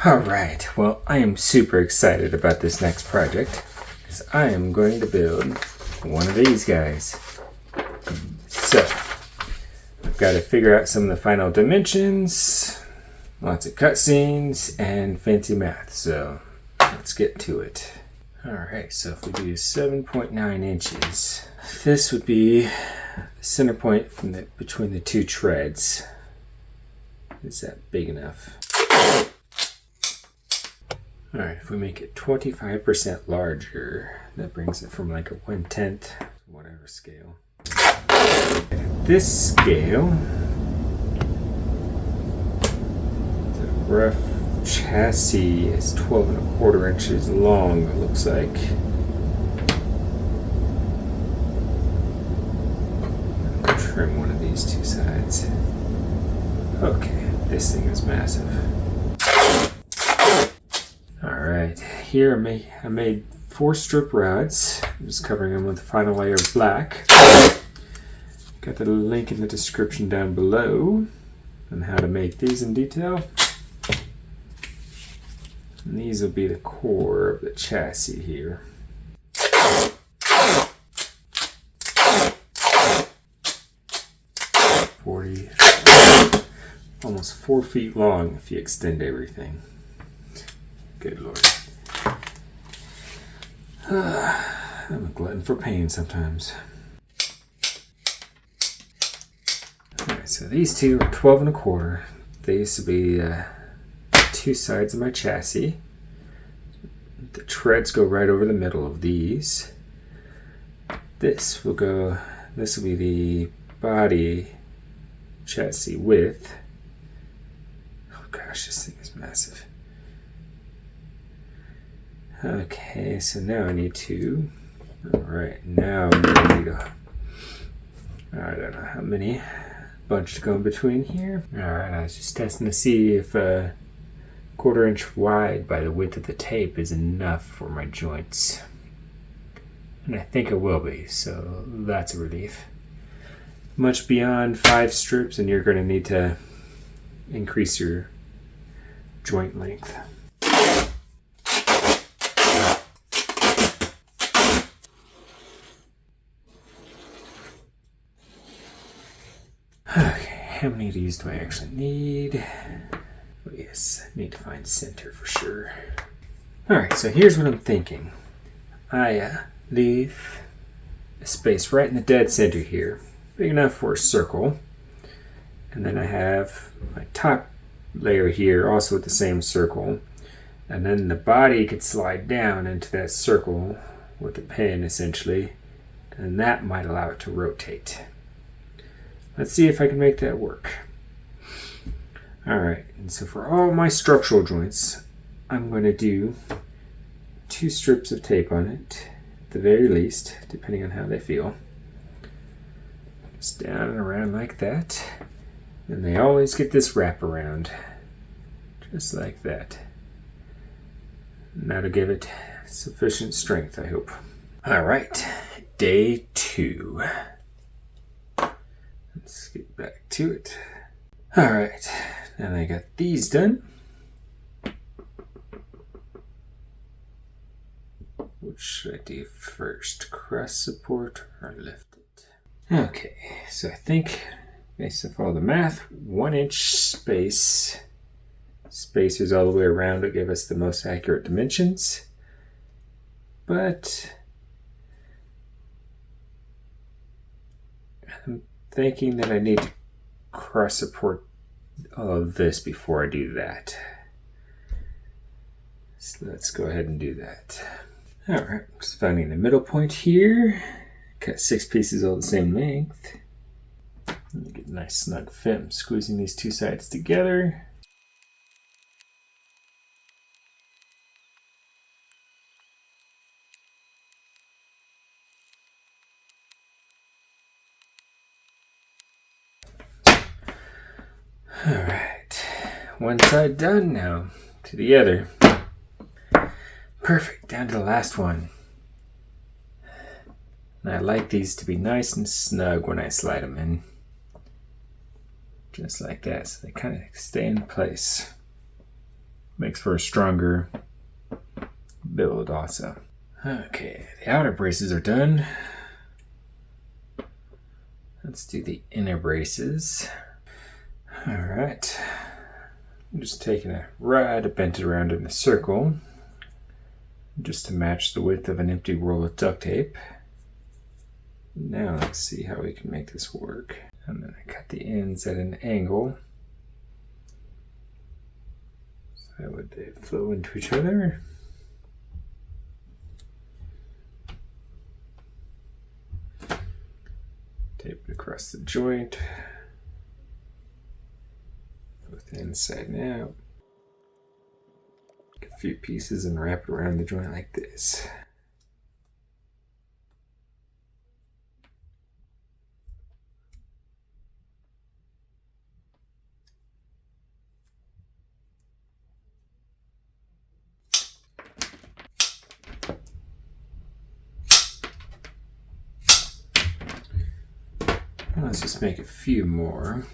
Alright, well, I am super excited about this next project because I am going to build one of these guys. So, I've got to figure out some of the final dimensions, lots of cutscenes, and fancy math, so let's get to it. Alright, so if we do 7.9 inches, this would be the center point from between the two treads. Is that big enough? Alright, if we make it 25% larger, that brings it from like a 1/10, whatever scale. This scale, the rough chassis is 12.25 inches long, it looks like. I'll trim one of these two sides. Okay, this thing is massive. Alright, here I made 4 strip rods. I'm just covering them with the final layer of black. Got the link in the description down below on how to make these in detail. And these will be the core of the chassis here. Almost 4 feet long if you extend everything. Good Lord. I'm a glutton for pain sometimes. Alright, so these two are 12.25. These will be two sides of my chassis. The treads go right over the middle of these. This will be the body chassis width. Oh gosh, this thing is massive. Okay, so now I need to, alright, now I'm ready to, I don't know how many bunch to go in between here. Alright, I was just testing to see if 1/4 inch wide by the width of the tape is enough for my joints. And I think it will be, so that's a relief. Much beyond 5 strips and you're going to need to increase your joint length. Okay, how many of these do I actually need? Oh yes, I need to find center for sure. Alright, so here's what I'm thinking. I leave a space right in the dead center here, big enough for a circle. And then I have my top layer here also with the same circle. And then the body could slide down into that circle with a pin essentially. And that might allow it to rotate. Let's see if I can make that work. Alright, and so for all my structural joints, I'm going to do 2 strips of tape on it, at the very least, depending on how they feel. Just down and around like that. And they always get this wrap around, just like that. And that'll give it sufficient strength, I hope. Alright, day 2. Let's get back to it. Alright, now I got these done. What should I do first? Cross support or lift it? Okay, so I think based off all the math, 1 inch spacers all the way around will give us the most accurate dimensions. But I'm thinking that I need to cross support all of this before I do that. So let's go ahead and do that. Alright, just finding the middle point here. Cut 6 pieces all the same length. Get a nice snug fit. I'm squeezing these two sides together. Alright, one side done, now to the other. Perfect, down to the last one. And I like these to be nice and snug when I slide them in. Just like that, so they kind of stay in place. Makes for a stronger build also. Okay, the outer braces are done. Let's do the inner braces. All right. I'm just taking a rod, bent it around in a circle, just to match the width of an empty roll of duct tape. Now let's see how we can make this work. I'm going to cut the ends at an angle so that would they flow into each other. Tape it across the joint, both inside and out. Take a few pieces and wrap it around the joint like this. Let's just make a few more,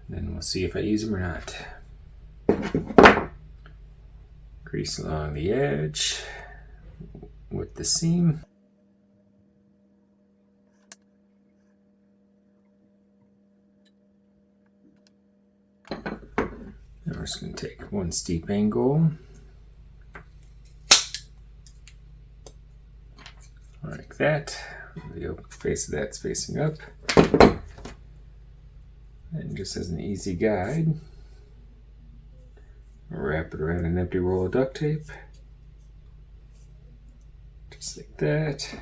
then we'll see if I use them or not. Crease along the edge with the seam. And we're just going to take one steep angle, like that. The open face of that's facing up. And just as an easy guide, wrap it around an empty roll of duct tape. Just like that.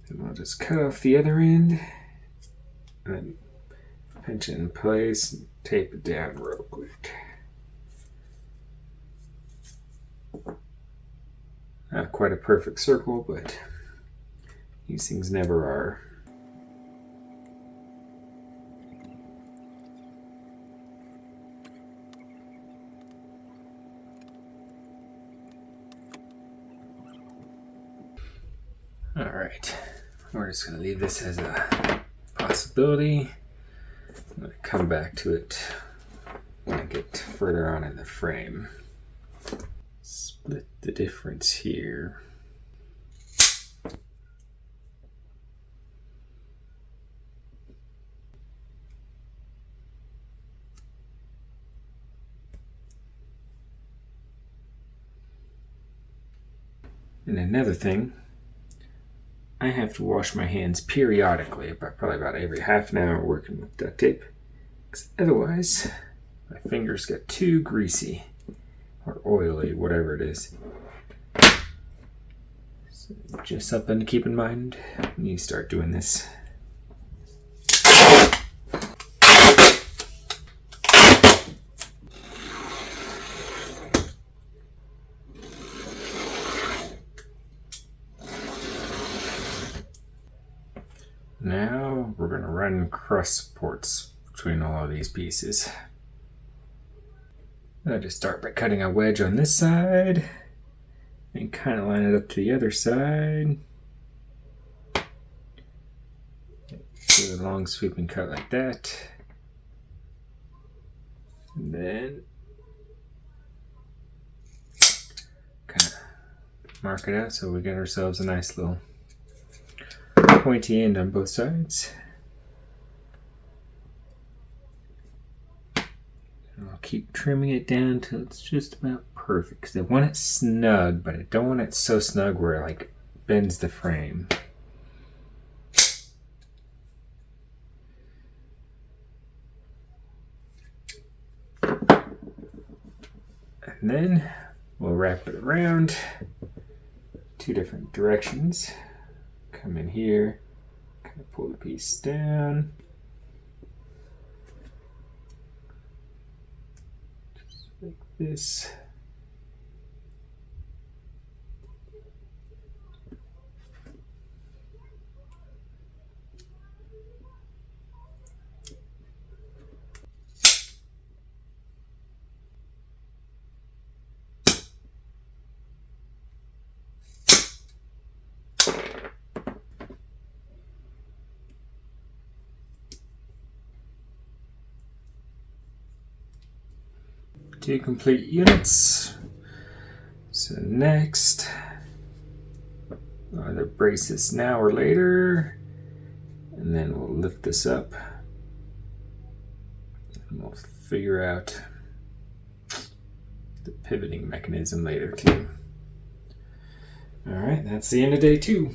And I'll just cut off the other end and then pinch it in place and tape it down real quick. Not quite a perfect circle, but these things never are. All right, we're just going to leave this as a possibility. I'm going to come back to it when I get further on in the frame. Split the difference here. And another thing, I have to wash my hands periodically, probably about every half an hour working with duct tape, because otherwise my fingers get too greasy or oily, whatever it is. So just something to keep in mind when you start doing this. Now we're going to run cross supports between all of these pieces. I just start by cutting a wedge on this side and kind of line it up to the other side. Do a long sweeping cut like that. And then kind of mark it out so we get ourselves a nice little pointy end on both sides. And I'll keep trimming it down till it's just about perfect, because I want it snug, but I don't want it so snug where it like bends the frame. And then we'll wrap it around two different directions. Come in here, kind of pull the piece down. Just like this. 2 complete units. So next, either brace this now or later, and then we'll lift this up and we'll figure out the pivoting mechanism later too. All right, that's the end of day 2.